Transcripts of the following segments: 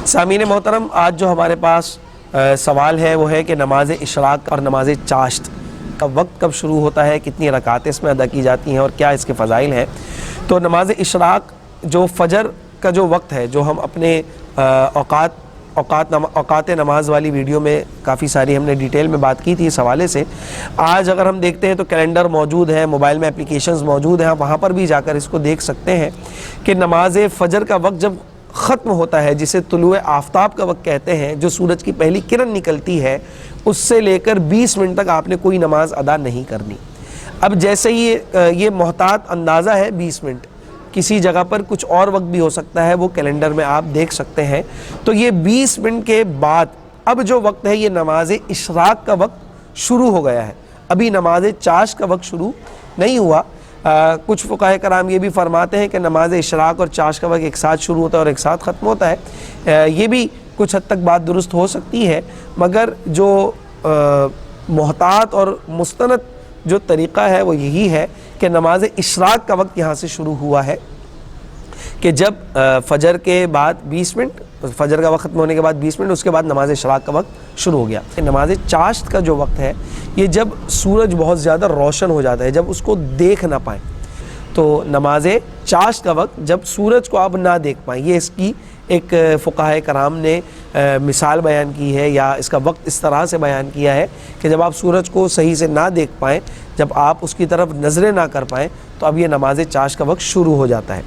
سامعین محترم، آج جو ہمارے پاس سوال ہے وہ ہے کہ نماز اشراق اور نماز چاشت کا وقت کب شروع ہوتا ہے، کتنی رکعتیں اس میں ادا کی جاتی ہیں اور کیا اس کے فضائل ہیں۔ تو نماز اشراق جو فجر کا جو وقت ہے، جو ہم اپنے اوقات نماز والی ویڈیو میں کافی ساری ہم نے ڈیٹیل میں بات کی تھی اس حوالے سے۔ آج اگر ہم دیکھتے ہیں تو کیلنڈر موجود ہے، موبائل میں اپلیکیشنز موجود ہیں، وہاں پر بھی جا کر اس کو دیکھ سکتے ہیں کہ نماز فجر کا وقت جب ختم ہوتا ہے، جسے طلوع آفتاب کا وقت کہتے ہیں، جو سورج کی پہلی کرن نکلتی ہے، اس سے لے کر 20 منٹ تک آپ نے کوئی نماز ادا نہیں کرنی۔ اب جیسے ہی یہ محتاط اندازہ ہے 20 منٹ، کسی جگہ پر کچھ اور وقت بھی ہو سکتا ہے، وہ کیلنڈر میں آپ دیکھ سکتے ہیں۔ تو یہ 20 منٹ کے بعد اب جو وقت ہے یہ نماز اشراق کا وقت شروع ہو گیا ہے، ابھی نماز چاشت کا وقت شروع نہیں ہوا۔ کچھ فقہاء کرام یہ بھی فرماتے ہیں کہ نماز اشراق اور چاشت کا وقت ایک ساتھ شروع ہوتا ہے اور ایک ساتھ ختم ہوتا ہے۔ یہ بھی کچھ حد تک بات درست ہو سکتی ہے، مگر جو محتاط اور مستند جو طریقہ ہے وہ یہی ہے کہ نماز اشراق کا وقت یہاں سے شروع ہوا ہے کہ جب فجر کے بعد 20 منٹ، فجر کا وقت ختم ہونے کے بعد 20 منٹ، اس کے بعد نماز اشراق کا وقت شروع ہو گیا۔ نماز چاشت کا جو وقت ہے یہ جب سورج بہت زیادہ روشن ہو جاتا ہے، جب اس کو دیکھ نہ پائیں، تو نماز چاشت کا وقت جب سورج کو آپ نہ دیکھ پائیں، یہ اس کی ایک فقہاء کرام نے مثال بیان کی ہے، یا اس کا وقت اس طرح سے بیان کیا ہے کہ جب آپ سورج کو صحیح سے نہ دیکھ پائیں، جب آپ اس کی طرف نظریں نہ کر پائیں، تو اب یہ نماز چاشت کا وقت شروع ہو جاتا ہے۔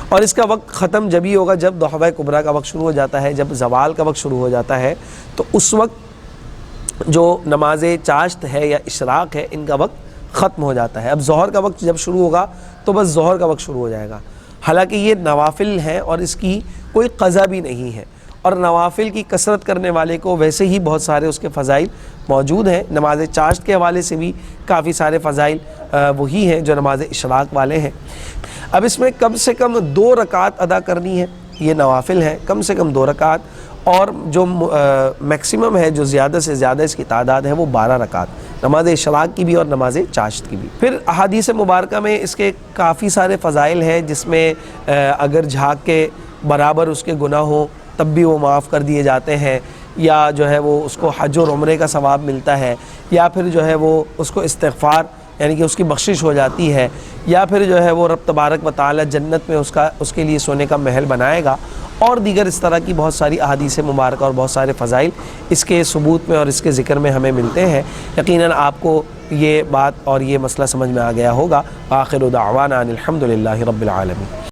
اور اس کا وقت ختم جبھی ہوگا جب ضحوہ کبریٰ کا وقت شروع ہو جاتا ہے، جب زوال کا وقت شروع ہو جاتا ہے، تو اس وقت جو نماز چاشت ہے یا اشراق ہے، ان کا وقت ختم ہو جاتا ہے۔ اب ظہر کا وقت جب شروع ہوگا تو بس ظہر کا وقت شروع ہو جائے گا۔ حالانکہ یہ نوافل ہیں اور اس کی کوئی قضا بھی نہیں ہے، اور نوافل کی کثرت کرنے والے کو ویسے ہی بہت سارے اس کے فضائل موجود ہیں۔ نماز چاشت کے حوالے سے بھی کافی سارے فضائل وہی ہیں جو نماز اشراق والے ہیں۔ اب اس میں کم سے کم 2 رکعت ادا کرنی ہے، یہ نوافل ہیں، کم سے کم 2 رکعت، اور جو میکسیمم ہے، جو زیادہ سے زیادہ اس کی تعداد ہے، وہ 12 رکعت، نماز اشراق کی بھی اور نماز چاشت کی بھی۔ پھر احادیث مبارکہ میں اس کے کافی سارے فضائل ہیں، جس میں اگر جھاگ کے برابر اس کے گناہ ہوں تب بھی وہ معاف کر دیے جاتے ہیں، یا جو ہے وہ اس کو حج اور عمرے کا ثواب ملتا ہے، یا پھر جو ہے وہ اس کو استغفار یعنی کہ اس کی بخشش ہو جاتی ہے، یا پھر جو ہے وہ رب تبارک و تعالی جنت میں اس کے لیے سونے کا محل بنائے گا، اور دیگر اس طرح کی بہت ساری احادیث مبارکہ اور بہت سارے فضائل اس کے ثبوت میں اور اس کے ذکر میں ہمیں ملتے ہیں۔ یقیناً آپ کو یہ بات اور یہ مسئلہ سمجھ میں آ گیا ہوگا۔ آخر دعوانا ان الحمد للہ رب العالمین۔